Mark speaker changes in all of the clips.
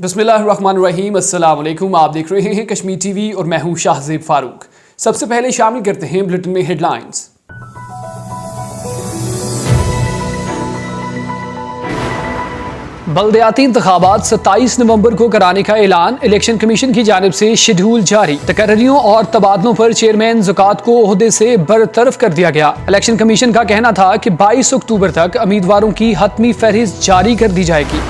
Speaker 1: बिस्मिल्लाहिर्रहमानिर्रहीम, अस्सलाम वालेकुम। आप देख रहे हैं कश्मीर टीवी और मैं हूं शाहज़ेब फारूक। सबसे पहले शामिल करते हैं बुलेटिन में हेडलाइंस। बल्दियाती इंतखाबात 27 नवंबर को कराने का ऐलान, इलेक्शन कमीशन की जानिब से शेड्यूल जारी। तकर्रियों और तबादलों पर चेयरमैन ज़कात को ओहदे से बरतरफ कर दिया गया। इलेक्शन कमीशन का कहना था कि 22 अक्टूबर तक उम्मीदवारों की हतमी फहरिस्त जारी कर दी जाएगी।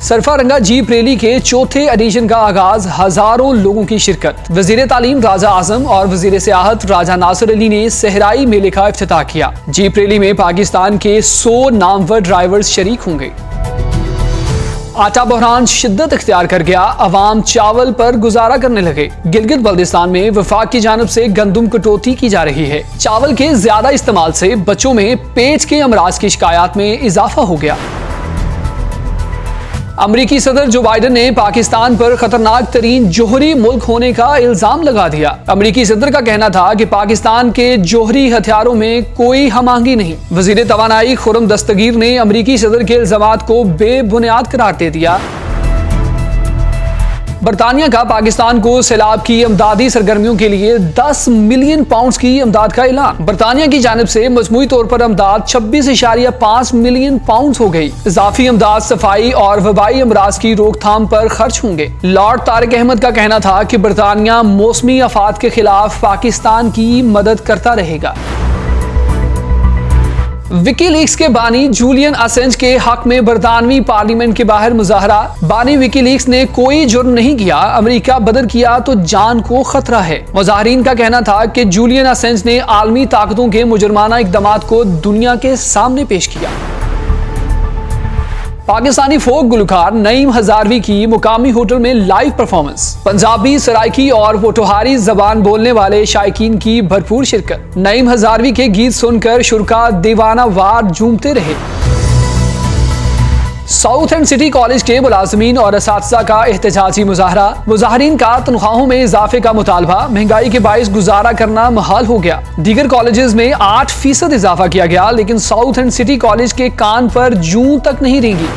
Speaker 1: सरफारंगा जीप रैली के चौथे एडिशन का आगाज, हजारों लोगों की शिरकत। वजीर तालीम राजा आजम और वजीर सियाहत राजा नासिर अली ने सहराई मेले का इफ्तिताह किया। जीप रैली में पाकिस्तान के 100 नामवर ड्राइवर्स शरीक होंगे। आटा बहरान शिद्दत इख्तियार कर गया, अवाम चावल पर गुजारा करने लगे। गिलगित बल्दिस्तान में वफाक की जानिब से गंदम कटौती की जा रही है। चावल के ज्यादा इस्तेमाल से बच्चों में पेट के अमराज की शिकायत में इजाफा हो गया। अमरीकी सदर जो बाइडन ने पाकिस्तान पर खतरनाक तरीन जोहरी मुल्क होने का इल्जाम लगा दिया। अमरीकी सदर का कहना था कि पाकिस्तान के जोहरी हथियारों में कोई हमआहंगी नहीं। वजीर तवानाई खुर्रम दस्तगीर ने अमरीकी सदर के इल्जामात को बेबुनियाद करार दे दिया। बरतानिया का पाकिस्तान को सैलाब की इमदादी सरगर्मियों के लिए 10 मिलियन पाउंड की इमदाद का ऐलान। बरतानिया की जानिब से मजमूई तौर पर इमदाद 26.5 मिलियन पाउंड हो गई। इजाफी इमदाद सफाई और वबाई अमराज की रोकथाम पर खर्च होंगे। लॉर्ड तारिक अहमद का कहना था कि बरतानिया मौसमी आफात के खिलाफ पाकिस्तान की मदद करता रहेगा। विकीलीक्स के बानी जूलियन असेंज के हक में बरतानवी पार्लियामेंट के बाहर मुजाहरा। बानी विकीलीक्स ने कोई जुर्म नहीं किया, अमेरिका बदर किया तो जान को खतरा है। मुजाहरीन का कहना था कि जूलियन असेंज ने आलमी ताकतों के मुजरमाना इक़दामात को दुनिया के सामने पेश किया। पाकिस्तानी फोक गुलकार नईम हजारवी की मुकामी होटल में लाइव परफॉर्मेंस। पंजाबी, सराइकी और पोठोहारी जबान बोलने वाले शायकीन की भरपूर शिरकत। नईम हजारवी के गीत सुनकर शुरका दीवाना वार झूमते रहे। साउथ एंड सिटी कॉलेज के मुलाजमीन और असातिज़ा का एहतजाजी मुजाहरा। मुजाहरीन का तनख्वाहों में इजाफे का मुतालबा, महंगाई के बाइस गुजारा करना मुहाल हो गया। दीगर कॉलेजेस में 8% इजाफा किया गया, लेकिन साउथ एंड सिटी कॉलेज के कान पर जूं तक नहीं रेंगी।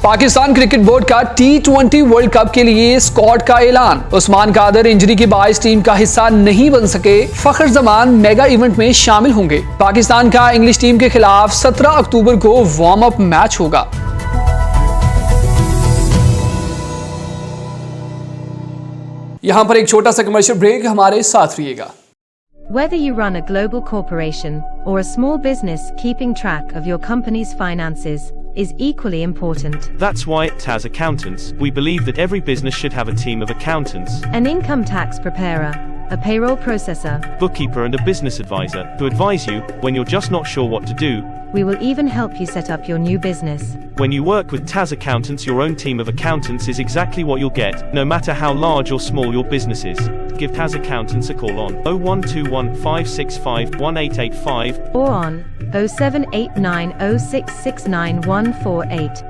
Speaker 1: पाकिस्तान क्रिकेट बोर्ड का T20 वर्ल्ड कप के लिए स्क्वाड का ऐलान। उस्मान कादर इंजरी के बाइस टीम का हिस्सा नहीं बन सके। फखर जमान मेगा इवेंट में शामिल होंगे। पाकिस्तान का इंग्लिश टीम के खिलाफ 17 अक्टूबर को वार्म अप मैच होगा। यहां पर एक छोटा सा कमर्शियल ब्रेक, हमारे साथ रहिएगा।
Speaker 2: Whether you run a global corporation or a small business, keeping track of your company's finances is equally important.
Speaker 3: That's why at TAS Accountants, we believe that every business should have a team of accountants,
Speaker 2: An income tax preparer, a payroll processor.
Speaker 3: bookkeeper and a business advisor to advise you when you're just not sure what to do.
Speaker 2: We will even help you set up your new business.
Speaker 3: When you work with TAS Accountants, your own team of accountants is exactly what you'll get, no matter how large or small your business is. Give TAS Accountants a call on 0121 565 1885
Speaker 2: Or on 0789 0669 148.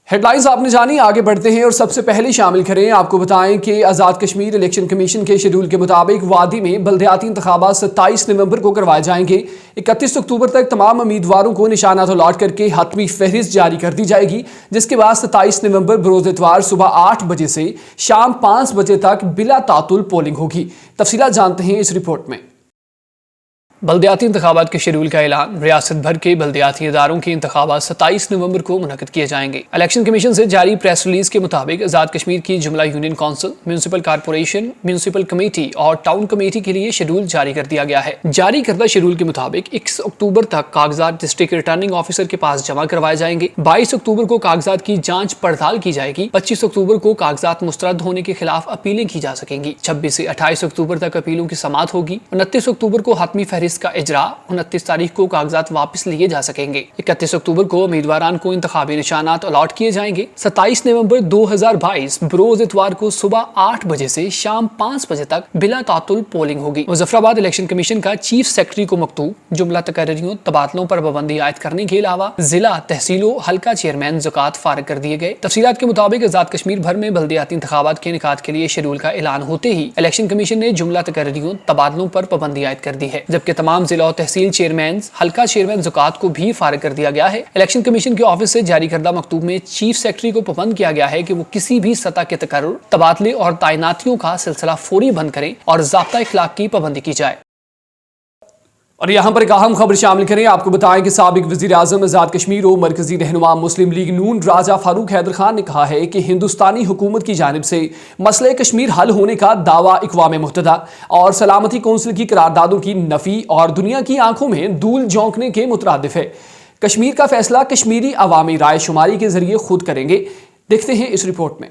Speaker 1: Headlines आपने जानी, आगे बढ़ते हैं और सबसे पहले शामिल करें। आपको बताएं कि आज़ाद कश्मीर इलेक्शन कमीशन के शेड्यूल के मुताबिक वादी में बल्दियाती इंतखाबात 27 नवंबर को करवाए जाएंगे। 31 अक्टूबर तक तमाम उम्मीदवारों को निशानात अलॉट करके हतमी फहरिस्त जारी कर दी जाएगी, जिसके बाद 27 नवंबर बरोज़ इतवार सुबह 8 बजे से शाम 5 बजे तक बिला तातुल पोलिंग होगी। तफसीलात जानते हैं इस रिपोर्ट में। बल्दियाती इंतखाबात के शेड्यूल का ऐलान। रियासत भर के बल्दियाती इदारों के इंतखाबात 27 नवंबर को मुनक़िद किए जाएंगे। इलेक्शन कमीशन से जारी प्रेस रिलीज के मुताबिक आज़ाद कश्मीर की जुमला union council, municipal corporation, municipal committee और टाउन कमेटी के लिए शेड्यूल जारी कर दिया गया है। जारी करदा शेड्यूल के मुताबिक 21 अक्टूबर तक कागजात डिस्ट्रिक्ट रिटर्निंग ऑफिसर के पास जमा करवाए जाएंगे। 22 अक्टूबर को कागजात की जाँच पड़ताल की जाएगी। 25 अक्टूबर को कागजात मुस्तरद होने के खिलाफ अपीलें की जा सकेंगी। 26 से 28 अक्टूबर तक अपीलों की समाअत होगी। 29 अक्टूबर को हतमी फहरिस्त केस का इजरा 29 तारीख को कागजात वापस लिए जा सकेंगे। 31 अक्टूबर को उम्मीदवारान को इंतखाबी निशानात अलॉट किए जाएंगे। 27 नवंबर 2022 बरोज इतवार को सुबह 8 बजे से शाम 5 बजे तक बिला तातुल पोलिंग होगी। मुजफ्फराबाद इलेक्शन कमीशन का चीफ सेक्रेटरी को मकतूब जुमला तकर्रियों तबादलों पर पाबंदी आयद करने के अलावा जिला तहसीलों हल्का चेयरमैन ज़कात फारिग कर दिए गए। तफसीलात के मुताबिक आजाद कश्मीर भर में बल्दियाती इंतखाबात के इनेकाद के लिए शेड्यूल का ऐलान होते ही इलेक्शन कमीशन ने जुमला तकर्रियों तबादलों पर पाबंदी आयद कर दी है, जबकि तमाम जिला और तहसील चेयरमैन हल्का चेयरमैन ज़कात को भी फारिग कर दिया गया है। इलेक्शन कमीशन के ऑफिस से जारी करदा मकतूब में चीफ सेक्रेटरी को पाबंद किया गया है कि वो किसी भी सतह के तकर्रुर तबादले और तैनातियों का सिलसिला फौरी बंद करें और ज़ाब्ता इखलाक की पाबंदी की जाए। और यहाँ पर एक अहम खबर शामिल करें। आपको बताएं कि साबिक वज़ीर आज़म आज़ाद कश्मीर और मरकजी रहनुमा मुस्लिम लीग नून राजा फारूक हैदर खान ने कहा है कि हिंदुस्तानी हुकूमत की जानिब से मसले कश्मीर हल होने का दावा अक़वाम मुत्तहिदा और सलामती कौंसिल की करारदादों की नफ़ी और दुनिया की आंखों में धूल झोंकने के मुतरादिफ है। कश्मीर का फैसला कश्मीरी अवामी राय शुमारी के जरिए खुद करेंगे। देखते हैं इस रिपोर्ट में।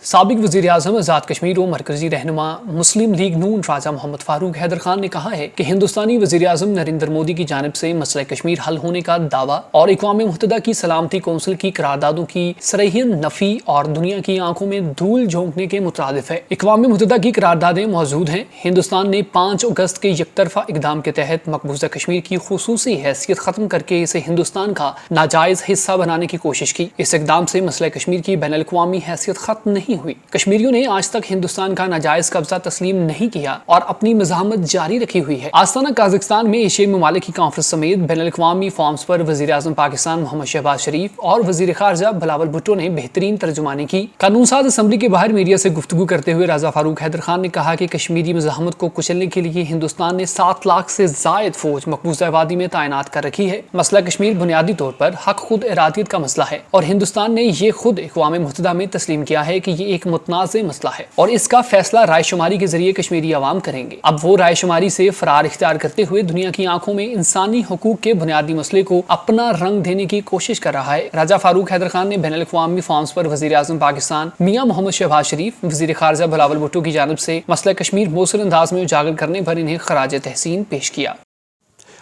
Speaker 1: साबिक वज़ीर आज़म आज़ाद कश्मीर और मरकजी रहनुमा मुस्लिम लीग नून राजा मोहम्मद फारूक हैदर खान ने कहा है कि हिंदुस्तानी वज़ीर आज़म नरेंद्र मोदी की जानिब से मसला कश्मीर हल होने का दावा और अक़वाम मुत्तहिदा की सलामती कौंसिल की करारदादों की सरहियन नफ़ी और दुनिया की आंखों में धूल झोंकने के मुतरादिफ है। अक़वाम मुत्तहिदा की करारदादें मौजूद हैं। हिंदुस्तान ने 5 अगस्त के यकतरफा इक़दाम के तहत मकबूजा कश्मीर की खुसूसी हैसियत ख़त्म करके इसे हिंदुस्तान का नाजायज़ हिस्सा बनाने की कोशिश की। इस इक़दाम से मसला कश्मीर की बैनुल अक़वामी हैसियत ख़त्म नहीं हुई। कश्मीरियों ने आज तक हिंदुस्तान का नाजायज कब्जा तस्लीम नहीं किया और अपनी मज़ाहमत जारी रखी हुई है। आस्ताना काज़ाकिस्तान में एशियाई ममालिक की कॉन्फ्रेंस समेत बैनुल अक़वामी फॉर्म्स पर वज़ीर आज़म पाकिस्तान मोहम्मद शहबाज शरीफ और वज़ीर ख़ारजा बिलावल भुट्टो ने बेहतरीन तर्जुमानी की। कानून साज असम्बली के बाहर मीडिया से गुफ्तगू करते हुए राजा फारूक हैदर खान ने कहा कि कश्मीरी मज़ाहमत को कुचलने के लिए हिंदुस्तान ने 7 लाख से ज़ायद फौज मकबूजा वादी में तैनात कर रखी है। मसला कश्मीर बुनियादी तौर पर हक खुद इरादियत का मसला है और हिंदुस्तान ने ये खुद अक़वाम मुत्तहिदा में तस्लीम किया है कि ये एक मुतनाज़ मसला है और इसका फैसला रायशुमारी के जरिए कश्मीरी अवाम करेंगे। अब वो रायशुमारी से फरार इख्तियार करते हुए दुनिया की आंखों में इंसानी हुकूक के बुनियादी मसले को अपना रंग देने की कोशिश कर रहा है। राजा फारूक हैदर खान ने बैनुल अक़वामी फॉर्म्स पर वज़ीर आज़म पाकिस्तान मियां मोहम्मद शहबाज शरीफ, वज़ीर ख़ारजा बिलावल भुट्टो की जानिब से मसला कश्मीर मौसूल अंदाज में उजागर करने पर इन्हें खराज तहसीन पेश किया।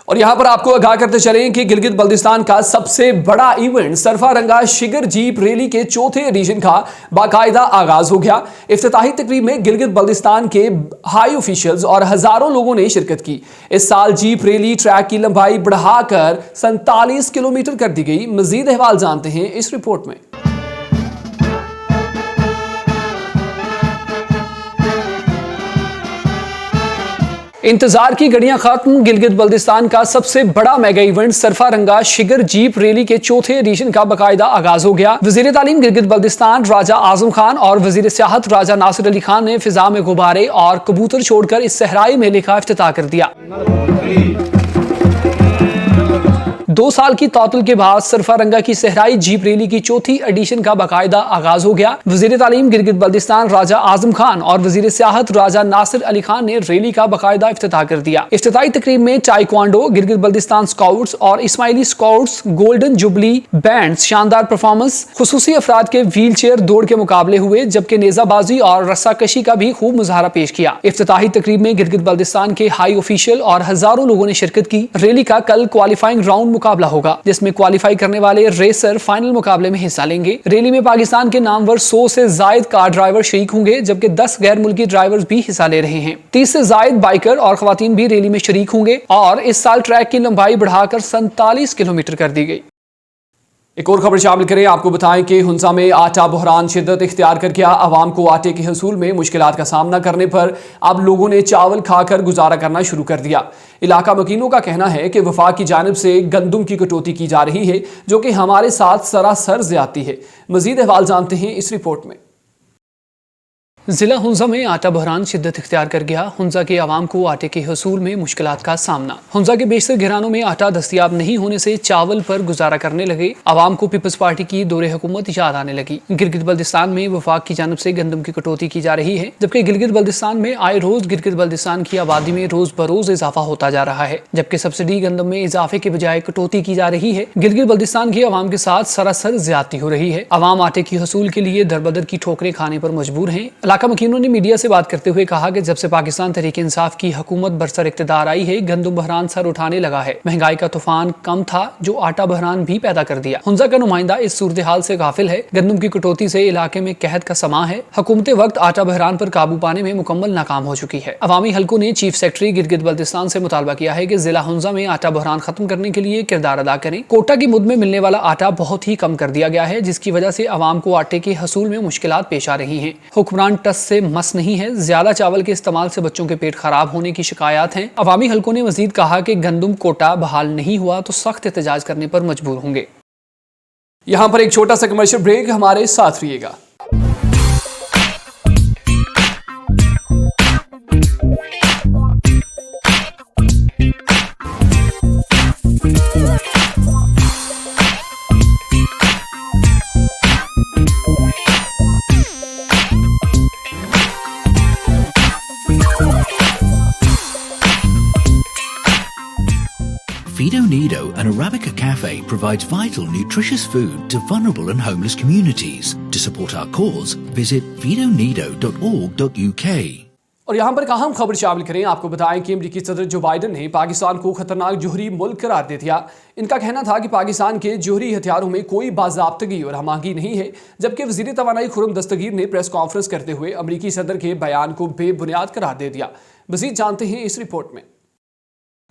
Speaker 1: और यहाँ पर आपको आगाह करते चलें कि गिलगित बल्तिस्तान का सबसे बड़ा इवेंट सरफा रंगा शिगर जीप रैली के 4थे एडिशन का बाकायदा आगाज हो गया। इफ्तिताही तकरीब में गिलगित बल्तिस्तान के हाई ऑफिशियल्स और हजारों लोगों ने शिरकत की। इस साल जीप रैली ट्रैक की लंबाई बढ़ाकर 47 किलोमीटर कर दी गई। मजीद अहवाल जानते हैं इस रिपोर्ट में। इंतजार की घड़ियां खत्म। गिलगित बल्तिस्तान का सबसे बड़ा मेगा इवेंट सरफा रंगा शिगर जीप रैली के 4थे एडिशन का बाकायदा आगाज हो गया। वजीर तालीम गिलगित बल्तिस्तान राजा आजम खान और वजीर सियाहत राजा नासिर अली खान ने फिजा में गुब्बारे और कबूतर छोड़कर इस सहराई मेले का इफ्तिताह कर दिया। 2 साल की तातुल के बाद सरफा रंगा की सहराई जीप रैली की 4थी एडिशन का बाकायदा आगाज हो गया। वजीर तालीम गिलगित बल्तिस्तान राजा आजम खान और वजीर सियाहत राजा नासिर अली खान ने रैली का बाकायदा इफ्तिताह कर दिया। इफ्तिताही तकरीब में टाइक्वांडो, गिलगित बल्तिस्तान स्काउट्स और Ismaili scouts golden jubilee band शानदार परफॉर्मेंस, खुसूसी अफराद के व्हील चेयर दौड़ के मुकाबले हुए, जबकि नेजाबाजी और रस्साकशी का भी खूब मुजाहरा पेश किया। इफ्तिताही तकरीब में गिलगित बल्तिस्तान के हाई ऑफिशियल और हजारों लोगों ने शिरकत की। रैली का कल क्वालिफाइंग राउंड मुकाबला होगा, जिसमें क्वालिफाई करने वाले रेसर फाइनल मुकाबले में हिस्सा लेंगे। रैली में पाकिस्तान के नामवर 100 से जायद कार ड्राइवर शरीक होंगे, जबकि 10 गैर मुल्की ड्राइवर्स भी हिस्सा ले रहे हैं। 30 से जायद बाइकर और खवातीन भी रैली में शरीक होंगे और इस साल ट्रैक की लंबाई बढ़ाकर 47 किलोमीटर कर दी गई। एक और खबर शामिल करें। आपको बताएं कि हुंसा में आटा बहरान शिद्दत इख्तियार कर गया। आवाम को आटे के हसूल में मुश्किलात का सामना करने पर अब लोगों ने चावल खाकर गुजारा करना शुरू कर दिया। इलाका मकीनों का कहना है कि वफाक की जानिब से गंदम की कटौती की जा रही है, जो कि हमारे साथ सरासर ज्यादती है। मजीद अहवाल जानते हैं इस रिपोर्ट में। जिला हुंजा में आटा बहरान शिद्दत इख्तियार कर गया। हुंजा के आवाम को आटे के हसूल में मुश्किलात का सामना। हुंजा के बेशतर घरानों में आटा दस्तियाब नहीं होने से चावल पर गुजारा करने लगे। आवाम को पीपल्स पार्टी की दौरे हुकूमत याद आने लगी। गिलगित बल्तिस्तान में वफाक की जानिब से गंदम की कटौती की जा रही है, जबकि गिलगित बल्तिस्तान में आए रोज गिलगित बल्तिस्तान की आबादी में रोज बरोज इजाफा होता जा रहा है, जबकि सब्सिडी गंदम में इजाफे के बजाय कटौती की जा रही है। गिलगित बल्तिस्तान की आवाम के साथ सरासर ज्यादती हो रही है। आवाम आटे की हसूल के लिए दरबदर की ठोकरें खाने पर मजबूर हैं। علاقہ مکینوں نے میڈیا سے بات کرتے ہوئے کہا کہ جب سے پاکستان تحریک انصاف کی حکومت برسر اقتدار آئی ہے گندم بحران سر اٹھانے لگا ہے. مہنگائی کا طوفان کم تھا جو آٹا بحران بھی پیدا کر دیا. ہنزا کا نمائندہ اس صورتحال سے غافل ہے. گندم کی کٹوتی سے علاقے میں قحط کا سماں ہے. حکومت وقت آٹا بحران پر قابو پانے میں مکمل ناکام ہو چکی ہے. عوامی حلقوں نے چیف سیکرٹری گلگت بلتستان سے مطالبہ کیا ہے کہ ضلع ہنزا میں آٹا بحران ختم کرنے کے لیے کردار ادا کریں. کوٹا کی مد میں ملنے والا آٹا بہت ہی کم کر دیا گیا ہے جس کی وجہ سے عوام کو آٹے کے حصول میں مشکلات پیش آ رہی ہیں. حکمران ٹس سے مس نہیں ہے. زیادہ چاول کے استعمال سے بچوں کے پیٹ خراب ہونے کی شکایات ہیں. عوامی حلقوں نے مزید کہا کہ گندم کوٹا بحال نہیں ہوا تو سخت احتجاج کرنے پر مجبور ہوں گے. یہاں پر ایک چھوٹا سا کمرشل بریک, ہمارے ساتھ رہیے گا.
Speaker 4: Fido Nido, an Arabica cafe, provides vital, nutritious food to vulnerable and homeless communities. To support our cause, visit fidonido.org.uk.
Speaker 1: اور یہاں پر ایک اہم خبر شامل کریں. آپ کو بتائیں کہ امریکی صدر جو بائیڈن نے پاکستان کو خطرناک جوہری ملک قرار دے دیا. ان کا کہنا تھا کہ پاکستان کے جوہری ہتھیاروں میں کوئی باضابطگی اور ہم آہنگی نہیں ہے, جبکہ وزیر توانائی خرم دستگیر نے پریس کانفرنس کرتے ہوئے امریکی صدر کے بیان کو بے بنیاد قرار دے دیا. مزید جانتے ہیں اس رپورٹ میں.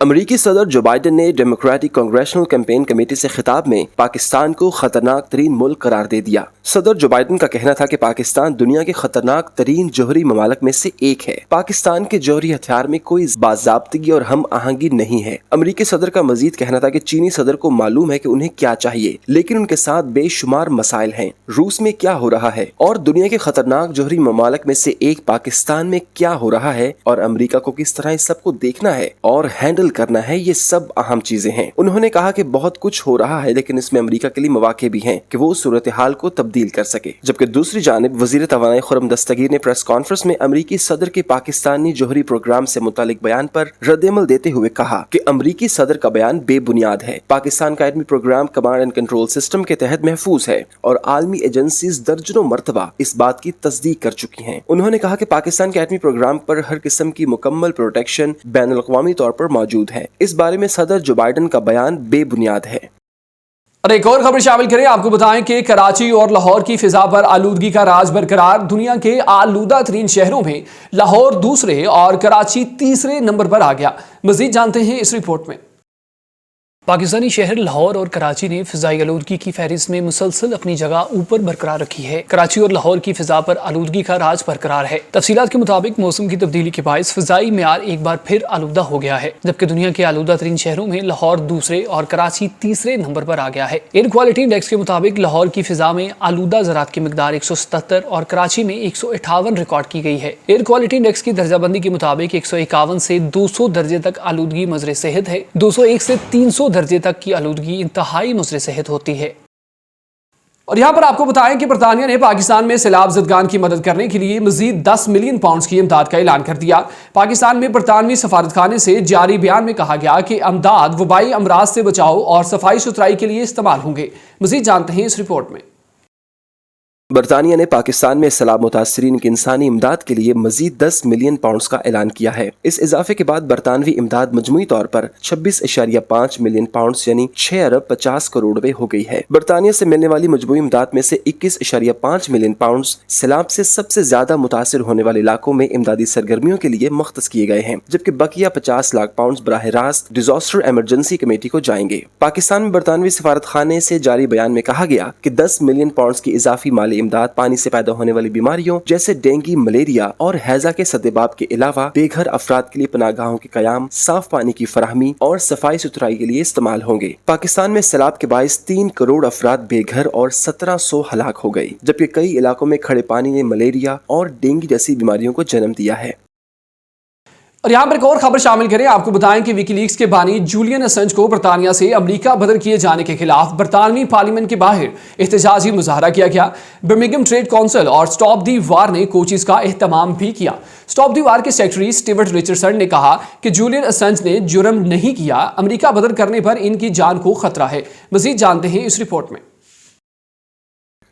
Speaker 5: امریکی صدر جو بائیڈن نے ڈیموکریٹک کانگریشنل کیمپین کمیٹی سے خطاب میں پاکستان کو خطرناک ترین ملک قرار دے دیا. صدر جو بائیڈن کا کہنا تھا کہ پاکستان دنیا کے خطرناک ترین جوہری ممالک میں سے ایک ہے. پاکستان کے جوہری ہتھیار میں کوئی باضابطگی اور ہم آہنگی نہیں ہے. امریکی صدر کا مزید کہنا تھا کہ چینی صدر کو معلوم ہے کہ انہیں کیا چاہیے, لیکن ان کے ساتھ بے شمار مسائل ہیں. روس میں کیا ہو رہا ہے اور دنیا کے خطرناک جوہری ممالک میں سے ایک پاکستان میں کیا ہو رہا ہے, اور امریکہ کو کس طرح اس سب کو دیکھنا ہے اور ہینڈل کرنا ہے, یہ سب اہم چیزیں ہیں. انہوں نے کہا کہ بہت کچھ ہو رہا ہے لیکن اس میں امریکہ کے لیے مواقع بھی ہیں کہ وہ صورتحال کو تبدیل کر سکے. جبکہ دوسری جانب وزیر توانائی خرم دستگیر نے پریس کانفرنس میں امریکی صدر کے پاکستانی جوہری پروگرام سے متعلق بیان پر رد عمل دیتے ہوئے کہا کہ امریکی صدر کا بیان بے بنیاد ہے. پاکستان کا ایٹمی program command and control system کے تحت محفوظ ہے اور عالمی ایجنسیز درجنوں مرتبہ اس بات کی تصدیق کر چکی ہیں. انہوں نے کہا کہ پاکستان کے ایٹمی پروگرام پر ہر قسم کی مکمل پروٹیکشن بین الاقوامی طور پر موجود ہے. اس بارے میں صدر جو بائیڈن کا بیان بے بنیاد ہے.
Speaker 1: اور ایک اور خبر شامل کریں. آپ کو بتائیں کہ کراچی اور لاہور کی فضا پر آلودگی کا راز برقرار. دنیا کے آلودہ ترین شہروں میں لاہور دوسرے اور کراچی تیسرے نمبر پر آ گیا. مزید جانتے ہیں اس رپورٹ میں. پاکستانی شہر لاہور اور کراچی نے فضائی آلودگی کی فہرست میں مسلسل اپنی جگہ اوپر برقرار رکھی ہے. کراچی اور لاہور کی فضا پر آلودگی کا راز برقرار ہے. تفصیلات کے مطابق موسم کی تبدیلی کے باعث فضائی معیار ایک بار پھر آلودہ ہو گیا ہے, جبکہ دنیا کے آلودہ ترین شہروں میں لاہور دوسرے اور کراچی تیسرے نمبر پر آ گیا ہے. ایئر کوالٹی انڈیکس کے مطابق لاہور کی فضا میں آلودہ ذرات کی مقدار 177 اور کراچی میں 158 ریکارڈ کی گئی ہے. ایئر کوالٹی انڈیکس کی درجہ بندی کے مطابق 151 سے 200 درجے تک آلودگی مضر صحت ہے. 201 سے 300 درجے تک کی آلودگی انتہائی مضر صحت ہوتی ہے. اور یہاں پر آپ کو بتائیں کہ برطانیہ نے پاکستان میں سیلاب زدگان کی مدد کرنے کے لیے مزید 10 ملین پاؤنڈز کی امداد کا اعلان کر دیا. پاکستان میں برطانوی سفارت خانے سے جاری بیان میں کہا گیا کہ امداد وبائی امراض سے بچاؤ اور صفائی ستھرائی کے لیے استعمال ہوں گے. مزید جانتے ہیں اس رپورٹ میں.
Speaker 5: برطانیہ نے پاکستان میں سیلاب متاثرین کی انسانی امداد کے لیے مزید 10 ملین پاؤنڈز کا اعلان کیا ہے. اس اضافے کے بعد برطانوی امداد مجموعی طور پر 26.5 ملین پاؤنڈز یعنی 6 ارب 50 کروڑ روپے ہو گئی ہے. برطانیہ سے ملنے والی مجموعی امداد میں سے 21.5 ملین پاؤنڈز سیلاب سے سب سے زیادہ متاثر ہونے والے علاقوں میں امدادی سرگرمیوں کے لیے مختص کیے گئے ہیں, جبکہ بقیہ 50 لاکھ پاؤنڈز براہ راست ڈیزاسٹر ایمرجنسی کمیٹی کو جائیں گے. پاکستان میں برطانوی سفارت خانے سے جاری بیان میں کہا گیا کہ 10 ملین پاؤنڈز کی اضافی مالی امداد پانی سے پیدا ہونے والی بیماریوں جیسے ڈینگی, ملیریا اور ہیضہ کے سدباب کے علاوہ بے گھر افراد کے لیے پناہ گاہوں کے قیام, صاف پانی کی فراہمی اور صفائی ستھرائی کے لیے استعمال ہوں گے. پاکستان میں سیلاب کے باعث 3 کروڑ افراد بے گھر اور 1700 ہلاک ہو گئے, جبکہ کئی علاقوں میں کھڑے پانی نے ملیریا اور ڈینگی جیسی بیماریوں کو جنم دیا ہے.
Speaker 1: اور یہاں پر ایک اور خبر شامل کریں. آپ کو بتائیں کہ ویکی لیکس کے بانی جولین اسنج کو برطانیہ سے امریکہ بدر کیے جانے کے خلاف برطانوی پارلیمنٹ کے باہر احتجاجی مظاہرہ کیا گیا. برمنگھم ٹریڈ کونسل اور سٹاپ دی وار نے کوچز کا اہتمام بھی کیا. سٹاپ دی وار کے سیکرٹری سٹیورٹ رچرڈسن نے کہا کہ جولین اسنج نے جرم نہیں کیا, امریکہ بدر کرنے پر ان کی جان کو خطرہ ہے. مزید جانتے ہیں اس رپورٹ میں.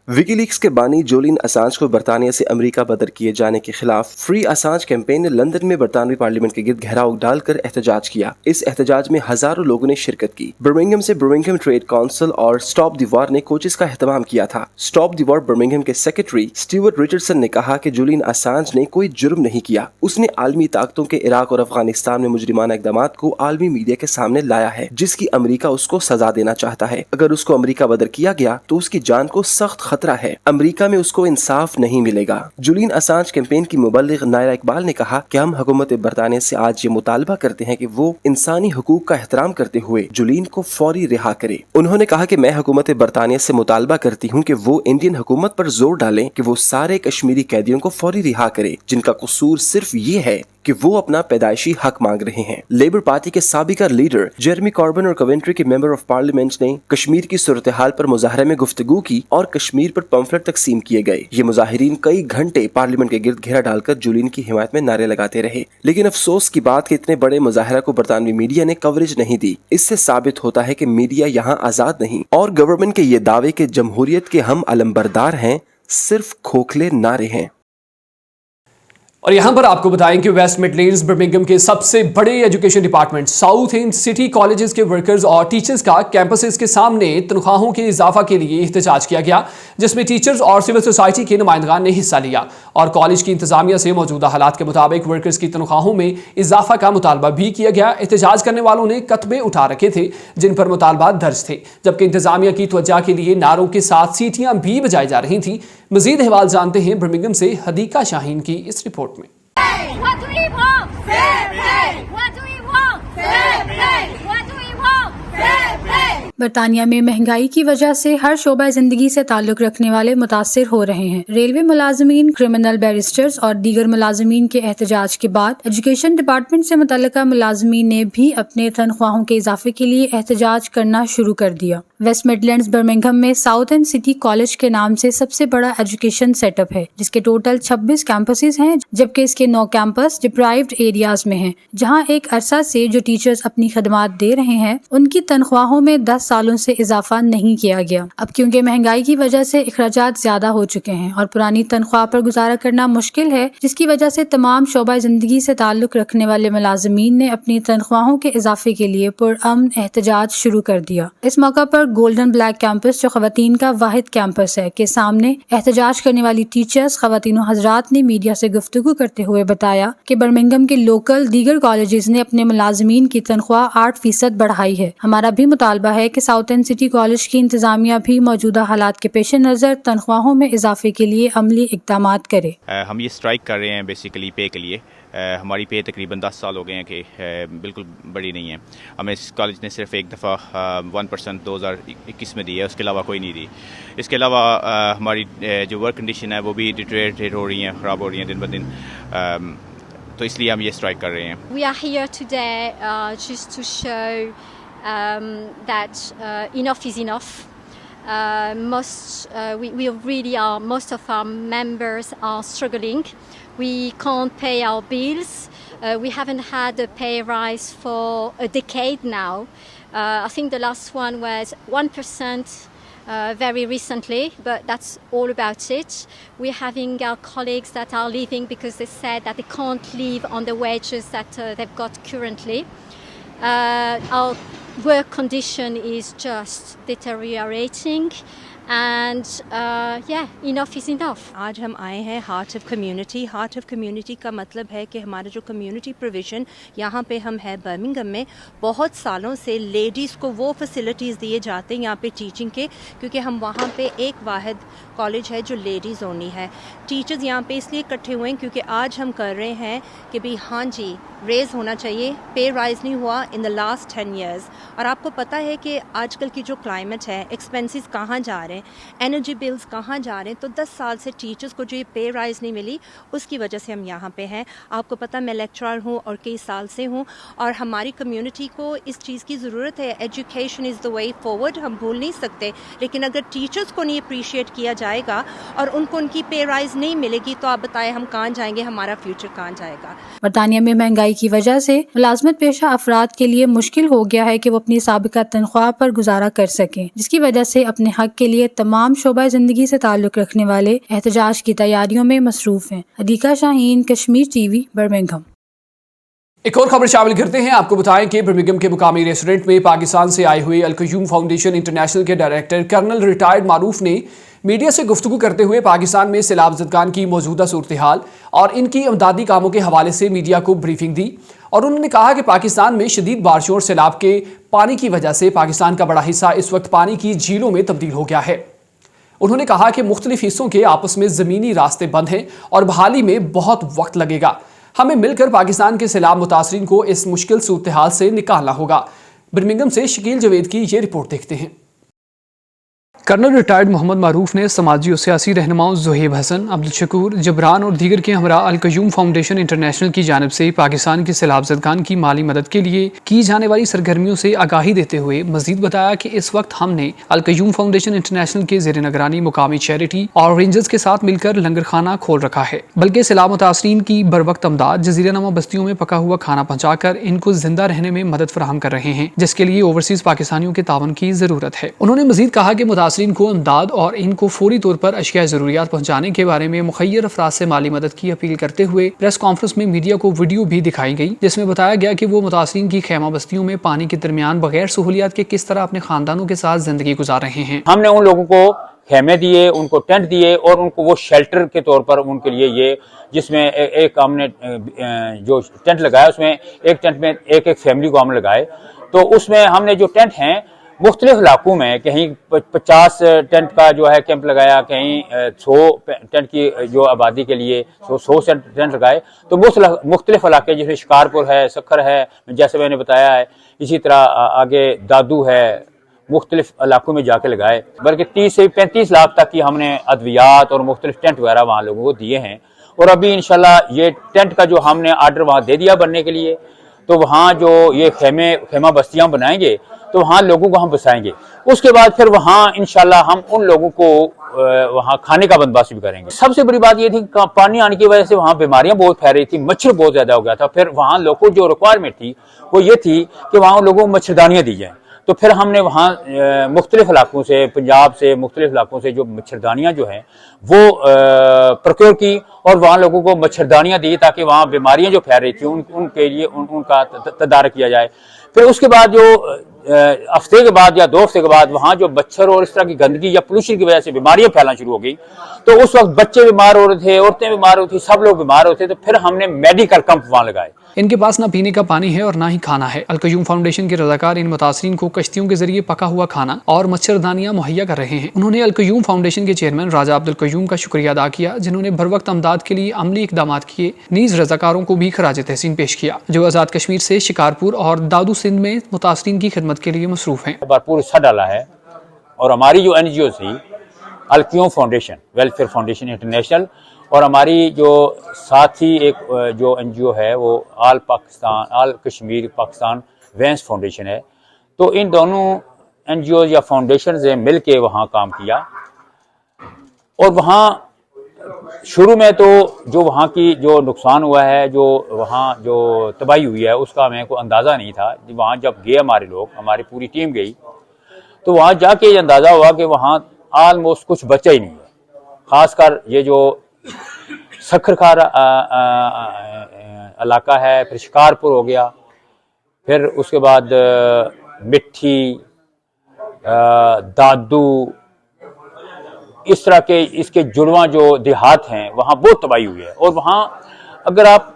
Speaker 5: विकीलीक्स के बानी जूलियन असांज को बरतानिया से अमेरिका बदर किए जाने के खिलाफ फ्री असांज कैंपेन ने लंदन में बरतानवी पार्लियामेंट के गिर्द घेराव डालकर एहतजाज किया। इस एहतजाज में हजारों लोगों ने शिरकत की। बर्मिंघम से बर्मिंघम ट्रेड काउंसिल और स्टॉप द वॉर ने कोचेस का एहतमाम किया था। स्टॉप द वॉर बर्मिंघम के सेक्रेटरी स्टीवर्ट रिचर्डसन ने कहा कि जूलियन असांज ने कोई जुर्म नहीं किया। उसने आलमी ताकतों के इराक और अफगानिस्तान में मुजरिमाना इकदामात को आलमी मीडिया के सामने लाया है, जिसकी अमेरिका उसको सजा देना चाहता है। अगर उसको अमेरिका बदर किया गया तो उसकी जान को सख्त खतरा है। अमेरिका में उसको इंसाफ नहीं मिलेगा। जूलियन असांज कैंपेन की मुबल्लिग नायरा इकबाल ने कहा कि हम हुकूमत बरतानिया से आज ये मुतालबा करते हैं कि वो इंसानी हुकूक का एहतराम करते हुए जूलियन को फौरी रिहा करे। उन्होंने कहा कि मैं हुकूमत बरतानिया से मुतालबा करती हूँ कि वो इंडियन हुकूमत पर जोर डालें कि वो सारे कश्मीरी कैदियों को फौरी रिहा करे, जिनका कसूर सिर्फ ये है कि वो अपना पैदाइशी हक मांग रहे हैं। लेबर पार्टी के साबिका लीडर जेरेमी कॉर्बन और कवेंट्री के मेंबर ऑफ पार्लियामेंट ने कश्मीर की सूरत हाल पर मुजाहरे में गुफ्तगू की और कश्मीर पर पंफलेट तकसीम किए गए। ये मुजाहिरीन कई घंटे पार्लियामेंट के गिर्द घेरा डालकर जूलियन की हिमायत में नारे लगाते रहे, लेकिन अफसोस की बात कि इतने बड़े मुजाहरा को बरतानवी मीडिया ने कवरेज नहीं दी। इससे साबित होता है कि मीडिया यहाँ आजाद नहीं और गवर्नमेंट के ये दावे के जमहूरियत के हम अलमबरदार हैं सिर्फ खोखले नारे हैं।
Speaker 1: और यहाँ पर आपको बताएं कि वेस्ट मिडलैंड्स बर्मिंघम के सबसे बड़े education department south and city colleges के वर्कर्स और टीचर्स का कैंपसेस के सामने तनख्वाहों के इजाफा के लिए एहतजाज किया गया, जिसमें टीचर्स और सिविल सोसाइटी के नुमाइंदगान ने हिस्सा लिया और कॉलेज की इंतजामिया से मौजूदा हालात के मुताबिक वर्कर्स की तनख्वाहों में इजाफा का मुतालबा भी किया गया। एहतजाज करने वालों ने कतबे उठा रखे थे जिन पर मुतालबात दर्ज थे, जबकि इंतजामिया की तवज्जो के लिए नारों के साथ सीटियां भी बजाई जा रही थी। मजीद अहवाल जानते हैं बर्मिंघम से हदीका शाहीन की इस रिपोर्ट में।
Speaker 6: What do we want? Fair pay. What do we want? Fair pay. What do we want? Fair pay.
Speaker 7: बरतानिया में महंगाई की वजह से हर शोबा जिंदगी से ताल्लुक रखने वाले मुतासिर हो रहे हैं। रेलवे मुलाजमीन, क्रिमिनल बैरिस्टर्स और दीगर मुलाजमीन के एहतजाज के बाद एजुकेशन डिपार्टमेंट से मुतल्लिका मुलाजमीन ने भी अपने तनख्वाहों के इजाफे के लिए एहतजाज करना शुरू कर दिया। वेस्ट मिडलैंड्स बर्मिंघम में साउथ एंड सिटी कॉलेज के नाम से सबसे बड़ा एजुकेशन सेटअप है, जिसके टोटल 26 कैंपसेस हैं, जबकि इसके 9 कैंपस डिप्राइव्ड एरियाज में हैं, जहां एक अरसा से जो टीचर्स अपनी खदमात दे रहे हैं उनकी तनख्वाहों में 10 सालों से इजाफा नहीं किया गया। अब क्योंकि महंगाई की वजह से अखराजात ज्यादा हो चुके हैं और पुरानी तनख्वाह पर गुजारा करना मुश्किल है, जिसकी वजह से तमाम शोबा जिंदगी से ताल्लुक रखने वाले मुलाजमीन ने अपनी तनख्वाहों के इजाफे के लिए पुरअमन एहतजाज शुरू कर दिया। इस मौका पर गोल्डन ब्लैक कैंपस, जो खवातीन का वाहिद कैंपस है, के सामने एहतजाज करने वाली टीचर्स खवातीन हजरात ने मीडिया से गुफ्तगू करते हुए बताया कि बर्मिंघम के लोकल दीगर कॉलेजेस ने अपने मुलाजमीन की तनख्वाह 8% बढ़ाई है। हमारा भी मुतालबा है कि साउथ एंड सिटी कॉलेज की इंतजामिया भी मौजूदा हालात के पेश नज़र तनख्वाहों में इजाफे के लिए अमली इक़दामात करे।
Speaker 8: हम ये स्ट्राइक कर रहे हैं बेसिकली पे के लिए। हमारी पे तकरीबन 10 साल हो गए हैं कि बिल्कुल बड़ी नहीं है। हमें इस कॉलेज ने सिर्फ एक दफ़ा 1% 2021 में दी है, उसके अलावा कोई नहीं दी। इसके अलावा हमारी जो वर्क कंडीशन है वो भी डिटेरियोरेट हो रही हैं, ख़राब हो रही हैं दिन ब दिन, तो इसलिए हम ये स्ट्राइक कर रहे हैं।
Speaker 6: We are here today just to show that enough is enough. We really are, most of our members are struggling. We can't pay our bills. We haven't had a pay rise for a decade now. I think the last one was 1% very recently, but that's all about it. We're having our colleagues that are leaving because they said that they can't live on the wages that they've got currently. Our work condition is just deteriorating. And enough is enough.
Speaker 9: आज हम आए हैं heart of community. Heart of community का मतलब है कि हमारा जो कम्युनिटी प्रोविज़न यहाँ पे हम है बर्मिंघम में, बहुत सालों से लेडीज़ को वो फैसिलिटीज़ दिए जाते हैं यहाँ पे टीचिंग के, क्योंकि हम वहाँ पे एक वाहिद कॉलेज है जो लेडीज़ ओनली है। टीचर्स यहाँ पे इसलिए इकट्ठे हुए हैं क्योंकि आज हम कर रहे हैं कि भाई हाँ जी रेज़ होना चाहिए। पे राइज़ नहीं हुआ इन द लास्ट 10 years। और आपको पता है कि आजकल की जो क्लाइमेट है, एक्सपेंसेस कहाँ जा रहे हैं, एनर्जी बिल्स कहाँ जा रहे हैं, तो 10 साल से टीचर्स को जो ये पे राइज़ नहीं मिली, उसकी वजह से हम यहाँ पे हैं। आपको पता मैं लेक्चरर हूँ और कई साल से हूँ, और हमारी कम्युनिटी को इस चीज़ की ज़रूरत है। Education is the way forward, हम भूल नहीं सकते, लेकिन अगर टीचर्स को नहीं अप्रीशिएट किया जाएगा और उनको उनकी पे राइज़ नहीं मिलेगी तो आप बताएं हम कहाँ जाएंगे, हमारा फ्यूचर कहाँ जाएगा।
Speaker 7: बरतानिया में महंगाई की वजह से मुलाजमत पेशा अफराद के लिए मुश्किल हो गया है कि वो अपनी साबिका तनख्वाह पर गुजारा कर सकें, जिसकी वजह से अपने हक के लिए لیے تمام شعبہ زندگی سے تعلق رکھنے والے احتجاج کی تیاریوں میں مصروف ہیں۔ عدیقہ شاہین، کشمیر ٹی وی، برمنگھم۔
Speaker 1: ایک اور خبر شامل کرتے ہیں۔ آپ کو بتائیں کہ برمنگھم کے مقامی ریسٹورنٹ میں پاکستان سے آئے ہوئے القیوم فاؤنڈیشن انٹرنیشنل کے ڈائریکٹر کرنل ریٹائرڈ معروف نے میڈیا سے گفتگو کرتے ہوئے پاکستان میں سیلاب زدگان کی موجودہ صورتحال اور ان کی امدادی کاموں کے حوالے سے میڈیا کو بریفنگ دی، اور انہوں نے کہا کہ پاکستان میں شدید بارشوں اور سیلاب کے پانی کی وجہ سے پاکستان کا بڑا حصہ اس وقت پانی کی جھیلوں میں تبدیل ہو گیا ہے۔ انہوں نے کہا کہ مختلف حصوں کے آپس میں زمینی راستے بند ہیں اور بحالی میں بہت وقت لگے گا۔ ہمیں مل کر پاکستان کے سیلاب متاثرین کو اس مشکل صورتحال سے نکالنا ہوگا۔ برمنگھم سے شکیل جوید کی یہ رپورٹ دیکھتے ہیں۔ کرنل ریٹائرڈ محمد معروف نے سماجی اور سیاسی رہنماؤں زہیب حسن، عبدالشکور، جبران اور دیگر کے ہمراہ القیوم فاؤنڈیشن انٹرنیشنل کی جانب سے پاکستان کے سیلاب زدگان کی مالی مدد کے لیے کی جانے والی سرگرمیوں سے آگاہی دیتے ہوئے مزید بتایا کہ اس وقت ہم نے القیوم فاؤنڈیشن انٹرنیشنل کے زیر نگرانی مقامی چیریٹی اور رینجرز کے ساتھ مل کر لنگر خانہ کھول رکھا ہے، بلکہ سیلاب متاثرین کی بروقت امداد، جزیرہ نما بستیوں میں پکا ہوا کھانا پہنچا کر ان کو زندہ رہنے میں مدد فراہم کر رہے ہیں، جس کے لیے اوورسیز پاکستانیوں کے تعاون کی ضرورت ہے۔ انہوں نے مزید کہا کہ متاثرین کو امداد اور ان کو فوری طور پر اشیاء ضروریات پہنچانے کے بارے میں مخیر افراد سے مالی مدد کی اپیل کرتے ہوئے پریس کانفرنس میں میڈیا کو ویڈیو بھی دکھائی گئی، جس میں بتایا گیا کہ وہ متاثرین کی خیمہ بستیوں میں پانی کے درمیان بغیر سہولیات کے کس طرح اپنے خاندانوں کے ساتھ زندگی گزار رہے ہیں۔
Speaker 10: ہم نے ان لوگوں کو خیمے دیے، ان کو ٹینٹ دیے اور ان کو وہ شیلٹر کے طور پر ان کے لیے یہ، جس میں ایک ہم نے جو ٹینٹ لگایا اس میں ایک ٹینٹ میں ایک فیملی کو ہم لگائے، تو اس میں ہم نے جو ٹینٹ ہیں مختلف علاقوں میں، کہیں 50 ٹینٹ کا جو ہے کیمپ لگایا، کہیں 100 ٹینٹ کی جو آبادی کے لیے 100 ٹینٹ لگائے، تو مختلف علاقے جیسے شکارپور ہے، سکھر ہے، جیسے میں نے بتایا ہے، اسی طرح آگے دادو ہے، مختلف علاقوں میں جا کے لگائے، بلکہ 30 سے 35 لاکھ تک کی ہم نے ادویات اور مختلف ٹینٹ وغیرہ وہاں لوگوں کو دیے ہیں، اور ابھی انشاءاللہ یہ ٹینٹ کا جو ہم نے آرڈر وہاں دے دیا بننے کے لیے، تو وہاں جو یہ خیمہ بستیاں بنائیں گے تو وہاں لوگوں کو ہم بسائیں گے، اس کے بعد پھر وہاں انشاءاللہ ہم ان لوگوں کو وہاں کھانے کا بندوبست بھی کریں گے۔ سب سے بڑی بات یہ تھی کہ پانی آنے کی وجہ سے وہاں بیماریاں بہت پھیل رہی تھی، مچھر بہت زیادہ ہو گیا تھا، پھر وہاں لوگوں کو جو ریکوائرمنٹ تھی وہ یہ تھی کہ وہاں لوگوں کو مچھردانیاں دی جائیں، تو پھر ہم نے وہاں مختلف علاقوں سے، پنجاب سے مختلف علاقوں سے جو مچھردانیاں جو ہیں وہ پروکیور کی اور وہاں لوگوں کو مچھردانیاں دی تاکہ وہاں بیماریاں جو پھیل رہی تھیں ان کے لیے ان کا تدارک کیا جائے۔ پھر اس کے بعد جو ہفتے کے بعد یا 2 ہفتے کے بعد وہاں جو مچھر اور اس طرح کی گندگی یا پولوشن کی وجہ سے بیماریاں پھیلنا شروع ہو گئی، تو اس وقت بچے بیمار ہو رہے تھے، عورتیں بیمار ہوتی تھیں، سب لوگ بیمار ہوتے تھے، تو پھر ہم نے میڈیکل کیمپ وہاں لگائے۔
Speaker 1: ان کے پاس نہ پینے کا پانی ہے اور نہ ہی کھانا ہے۔ القیوم فاؤنڈیشن کے رضاکار ان متاثرین کو کشتیوں کے ذریعے پکا ہوا کھانا اور مچھردانیاں مہیا کر رہے ہیں۔ انہوں نے القیوم فاؤنڈیشن کے چیئرمین راجہ عبدالقیوم کا شکریہ ادا کیا، جنہوں نے بروقت امداد کے لیے عملی اقدامات کیے، نیز رضاکاروں کو بھی خراج تحسین پیش کیا جو آزاد کشمیر سے شکارپور اور دادو سندھ میں متاثرین کی خدمت کے لیے مصروف ہیں۔
Speaker 10: بھرپور حصہ ڈالا ہے، اور ہماری جو NGO تھی القیوم فاؤنڈیشن، ویلفیئر فاؤنڈیشن انٹرنیشنل، اور ہماری جو ساتھی ایک جو NGO ہے وہ آل کشمیر پاکستان وینس فاؤنڈیشن ہے، تو ان دونوں NGOs یا فاؤنڈیشنز نے مل کے وہاں کام کیا، اور وہاں شروع میں تو جو وہاں کی جو نقصان ہوا ہے، جو وہاں جو تباہی ہوئی ہے اس کا ہمیں کوئی اندازہ نہیں تھا۔ وہاں جب گئے ہمارے لوگ، ہماری پوری ٹیم گئی، تو وہاں جا کے یہ اندازہ ہوا کہ وہاں آلموسٹ کچھ بچا ہی نہیں ہے، خاص کر یہ جو سکھرخار علاقہ ہے، پھر شکارپور ہو گیا، پھر اس کے بعد مٹھی، دادو، اس طرح کے اس کے جڑواں جو دیہات ہیں وہاں بہت تباہی ہوئی ہے، اور وہاں اگر آپ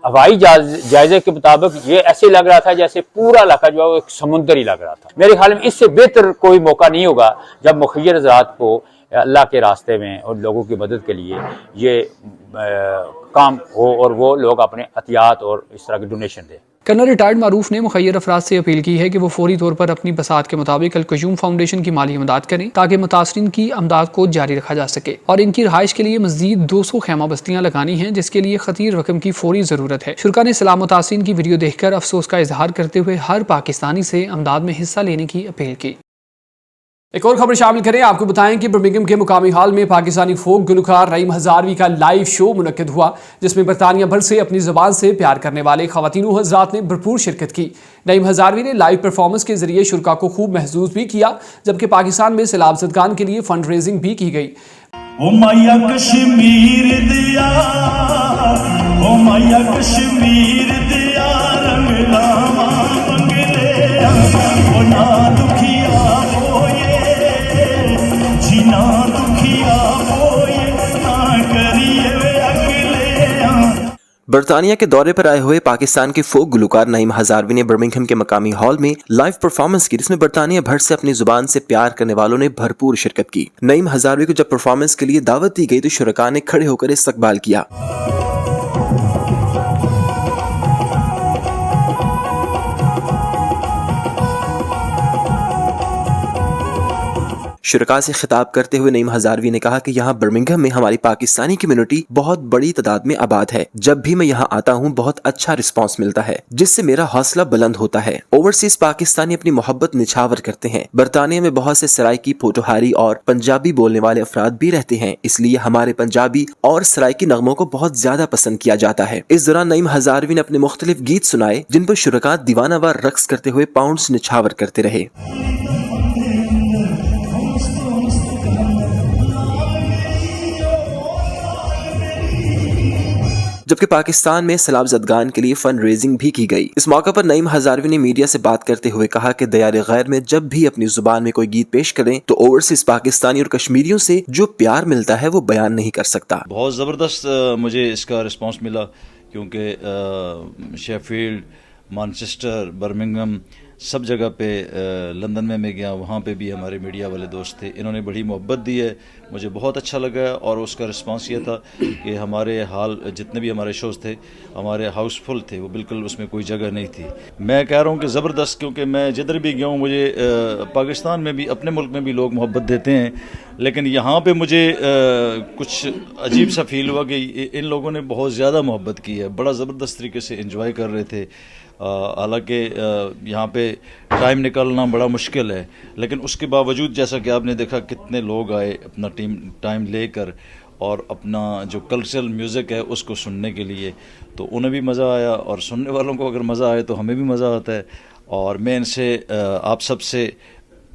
Speaker 10: ہوائی جائزے کے مطابق یہ ایسے لگ رہا تھا جیسے پورا علاقہ جو ہے وہ ایک سمندر ہی لگ رہا تھا۔ میرے خیال میں اس سے بہتر کوئی موقع نہیں ہوگا جب مخیر ذات کو اللہ کے راستے میں اور لوگوں کی مدد کے لیے یہ کام ہو اور وہ لوگ اپنے عطیات اور اس طرح کی ڈونیشن دیں۔
Speaker 1: کرنل ریٹائرڈ معروف نے مخیر افراد سے اپیل کی ہے کہ وہ فوری طور پر اپنی بساط کے مطابق القیوم فاؤنڈیشن کی مالی امداد کریں تاکہ متاثرین کی امداد کو جاری رکھا جا سکے، اور ان کی رہائش کے لیے مزید 200 خیمہ بستیاں لگانی ہیں جس کے لیے خطیر رقم کی فوری ضرورت ہے۔ شرکا نے سیلاب متاثرین کی ویڈیو دیکھ کر افسوس کا اظہار کرتے ہوئے ہر پاکستانی سے امداد میں حصہ لینے کی اپیل کی۔ एक और खबर शामिल करें, आपको बताएं कि बर्मिंघम के मुकामी हॉल में पाकिस्तानी फोक गुलकार नईम हजारवी का लाइव शो मुनक्किद हुआ, जिसमें बरतानिया भर से अपनी ज़बान से प्यार करने वाले ख़वातीन हज़रात ने भरपूर शिरकत की। नईम हजारवी ने लाइव परफॉर्मेंस के जरिए शुरका को खूब महसूस भी किया, जबकि पाकिस्तान में सैलाब ज़दगान के लिए फंड रेजिंग भी की गई।
Speaker 11: ओ माया कश्मीर दिया, ओ माया कश्मीर दिया, रंग लावा बंगले ओ ना दुखिया होए, जीना दुखिया होए, ना करिए अगले।
Speaker 5: बरतानिया के दौरे पर आए हुए पाकिस्तान के फोक गुलकार नईम हजारवी ने बर्मिंघम के मकामी हॉल में लाइव परफॉर्मेंस की, जिसमें बरतानिया भर से अपनी जुबान से प्यार करने वालों ने भरपूर शिरकत की। नईम हजारवी को जब परफॉर्मेंस के लिए दावत दी गई तो शुरका ने खड़े होकर इस्तकबाल किया। शुरका से खिताब करते हुए नईम हजारवी ने कहा कि यहाँ बर्मिंघम में हमारी पाकिस्तानी कम्युनिटी बहुत बड़ी तादाद में आबाद है। जब भी मैं यहाँ आता हूँ बहुत अच्छा रिस्पांस मिलता है, जिससे मेरा हौसला बुलंद होता है। ओवरसीज पाकिस्तानी अपनी मोहब्बत निछावर करते हैं। बरतानिया में बहुत से सराइकी, पोटोहारी और पंजाबी बोलने वाले अफराद भी रहते हैं, इसलिए हमारे पंजाबी और सराइकी नगमों को बहुत ज्यादा पसंद किया जाता है। इस दौरान नईम हजारवी ने अपने मुख्तलिफ गीत सुनाए, जिन पर शुरका दीवानावार रक्स करते हुए पाउंड्स निछावर करते रहे। जबकि पाकिस्तान में सैलाब ज़दगान के लिए फंड रेजिंग भी की गई। इस मौके पर नईम हजारवी ने मीडिया से बात करते हुए कहा कि दयार गैर में जब भी अपनी जुबान में कोई गीत पेश करें तो ओवरसीज पाकिस्तानी और कश्मीरियों से जो प्यार मिलता है वो बयान नहीं कर सकता।
Speaker 12: बहुत ज़बरदस्त मुझे इसका रिस्पांस मिला, क्योंकि शेफील्ड, मैनचेस्टर, बर्मिंघम सब जगह पे, लंदन में मैं गया, वहाँ पे भी हमारे मीडिया वाले दोस्त थे, इन्होंने बड़ी मोहब्बत दी है, मुझे बहुत अच्छा लगा। और उसका रिस्पांस ये था कि हमारे हाल जितने भी हमारे शोज़ थे हमारे हाउसफुल थे, वो बिल्कुल उसमें कोई जगह नहीं थी। मैं कह रहा हूँ कि ज़बरदस्त, क्योंकि मैं जिधर भी गया हूँ मुझे पाकिस्तान में भी, अपने मुल्क में भी लोग मोहब्बत देते हैं, लेकिन यहाँ पे मुझे कुछ अजीब सा फील हुआ कि इन लोगों ने बहुत ज़्यादा मोहब्बत की है, बड़ा ज़बरदस्त तरीके से एंजॉय कर रहे थे। हालांकि यहाँ पे टाइम निकालना बड़ा मुश्किल है, लेकिन उसके बावजूद जैसा कि आपने देखा कितने लोग आए अपना टाइम लेकर और अपना जो कल्चरल म्यूज़िक है उसको सुनने के लिए, तो उन्हें भी मज़ा आया और सुनने वालों को अगर मज़ा आए तो हमें भी मज़ा आता है। और मैं इनसे आप सबसे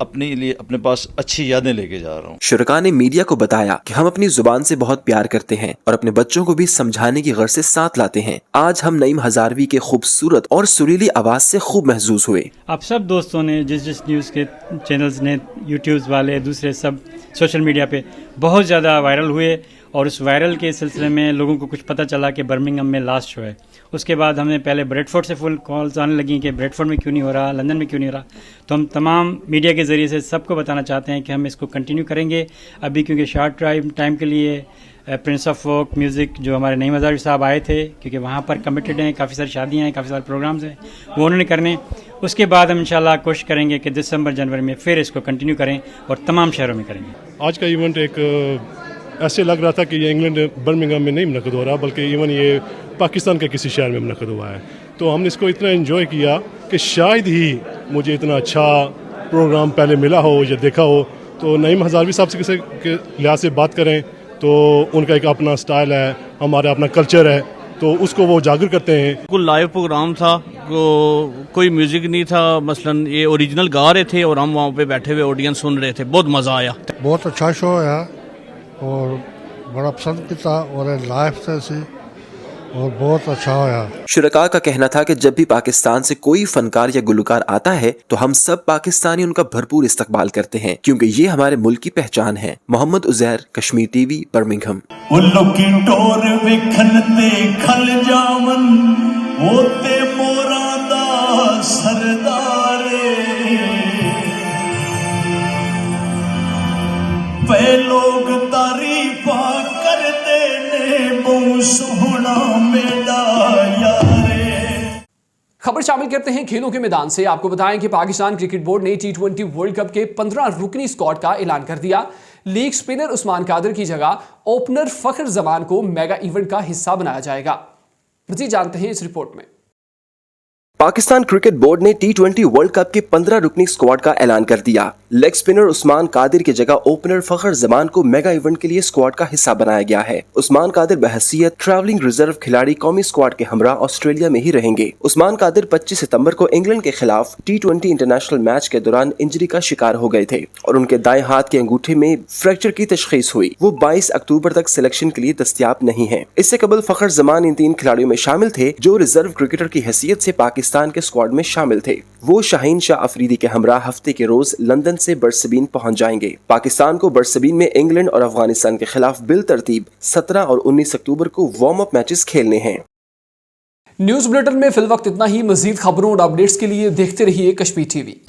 Speaker 12: अपने लिए अपने पास अच्छी यादें लेके जा रहा हूँ।
Speaker 5: शुरका ने मीडिया को बताया कि हम अपनी जुबान से बहुत प्यार करते हैं और अपने बच्चों को भी समझाने की गर्ज से साथ लाते हैं। आज हम नईम हजारवी के खूबसूरत और सुरीली आवाज से खूब महसूस हुए।
Speaker 13: आप सब दोस्तों ने, जिस न्यूज़ के चैनल्स ने, यूट्यूब वाले, दूसरे सब सोशल मीडिया पे बहुत ज़्यादा वायरल हुए, और उस वायरल के सिलसिले में लोगों को कुछ पता चला कि बर्मिंघम में लास्ट शो है। उसके बाद हमें पहले ब्रेडफोर्ड से फुल कॉल्स आने लगी कि ब्रेडफोर्ड में क्यों नहीं हो रहा, लंदन में क्यों नहीं हो रहा। तो हम तमाम मीडिया के ज़रिए से सबको बताना चाहते हैं कि हम इसको कंटिन्यू करेंगे अभी, क्योंकि शॉर्ट टाइम के लिए प्रिंस ऑफ फोक म्यूज़िक जो हमारे नईम हजारवी साहब आए थे, क्योंकि वहाँ पर कमिटेड हैं, काफ़ी सारी शादियाँ हैं, काफ़ी सारे प्रोग्राम्स हैं, वो उन्होंने करने। उसके बाद हम इंशाल्लाह कोशिश करेंगे कि दिसंबर जनवरी में फिर इसको कंटिन्यू करें और तमाम शहरों में करेंगे।
Speaker 14: आज का इवेंट एक ऐसे लग रहा था कि ये इंग्लैंड बर्मिंघम में नहीं मुनक़िद हो रहा, बल्कि इवन ये पाकिस्तान के किसी शहर में मुनक़िद हुआ है। तो हमने इसको इतना एंजॉय किया कि शायद ही मुझे इतना अच्छा प्रोग्राम पहले मिला हो या देखा हो। तो नईम हजारवी साहब से किसी के लिहाज से बात करें तो उनका एक अपना स्टाइल है, हमारा अपना कल्चर है, तो उसको वो उजागर करते हैं।
Speaker 15: कोई लाइव प्रोग्राम था, कोई म्यूजिक नहीं था, मसलन ये ओरिजिनल गा रहे थे और हम वहाँ पे बैठे हुए ऑडियंस सुन रहे थे। बहुत मज़ा आया,
Speaker 16: बहुत अच्छा शो है और बड़ा पसंद किया और लाइव से और बहुत अच्छा होया।
Speaker 5: शुरका का कहना था कि जब भी पाकिस्तान से कोई फनकार या गुलकार आता है तो हम सब पाकिस्तानी उनका भरपूर इस्तकबाल करते हैं, क्योंकि ये हमारे मुल्क की पहचान है। Mohammad Uzair, Kashmir TV, Birmingham.
Speaker 11: लोग तारीफा करते ने, बहु सोहना मेरा यारे।
Speaker 1: खबर शामिल करते हैं खेलों के मैदान से। आपको बताएं कि पाकिस्तान क्रिकेट बोर्ड ने T20 वर्ल्ड कप के 15 रुकनी स्क्वाड का ऐलान कर दिया। लीग स्पिनर उस्मान कादर की जगह ओपनर फखर जमान को मेगा इवेंट का हिस्सा बनाया जाएगा। मज़ीद जानते हैं इस रिपोर्ट में।
Speaker 5: पाकिस्तान क्रिकेट बोर्ड ने T20 वर्ल्ड कप के 15 रुकनी स्क्वाड का ऐलान कर दिया। लेग स्पिनर उस्मान कादिर की जगह ओपनर फखर जमान को मेगा इवेंट के लिए स्क्वाड का हिस्सा बनाया गया है। उस्मान कादिर बहैसियत ट्रैवलिंग रिजर्व खिलाड़ी कौमी स्क्वाड के हमरा ऑस्ट्रेलिया में ही रहेंगे। उस्मान कादिर 25 सितंबर को इंग्लैंड के खिलाफ T20 इंटरनेशनल मैच के दौरान इंजरी का शिकार हो गए थे और उनके दाएं हाथ के अंगूठे में फ्रैक्चर की तशखीस हुई। वो 22 अक्टूबर तक सिलेक्शन के लिए दस्तयाब नहीं है। इससे कबल फखर जमान इन 3 खिलाड़ियों में शामिल थे जो रिजर्व क्रिकेटर की हैसियत से पाकिस्तान के स्क्वाड में शामिल थे। वो शाहीन शाह अफरीदी के हमरा हफ्ते के रोज लंदन से बर्सबीन पहुंच जाएंगे। पाकिस्तान को बर्सबीन में इंग्लैंड और अफगानिस्तान के खिलाफ बिल तरतीब 17 और 19 अक्टूबर को वार्म अप मैचेस खेलने हैं।
Speaker 1: न्यूज बुलेटिन में फिल वक्त इतना ही। मजीद खबरों और अपडेट्स के लिए देखते रहिए कश्मीर टीवी।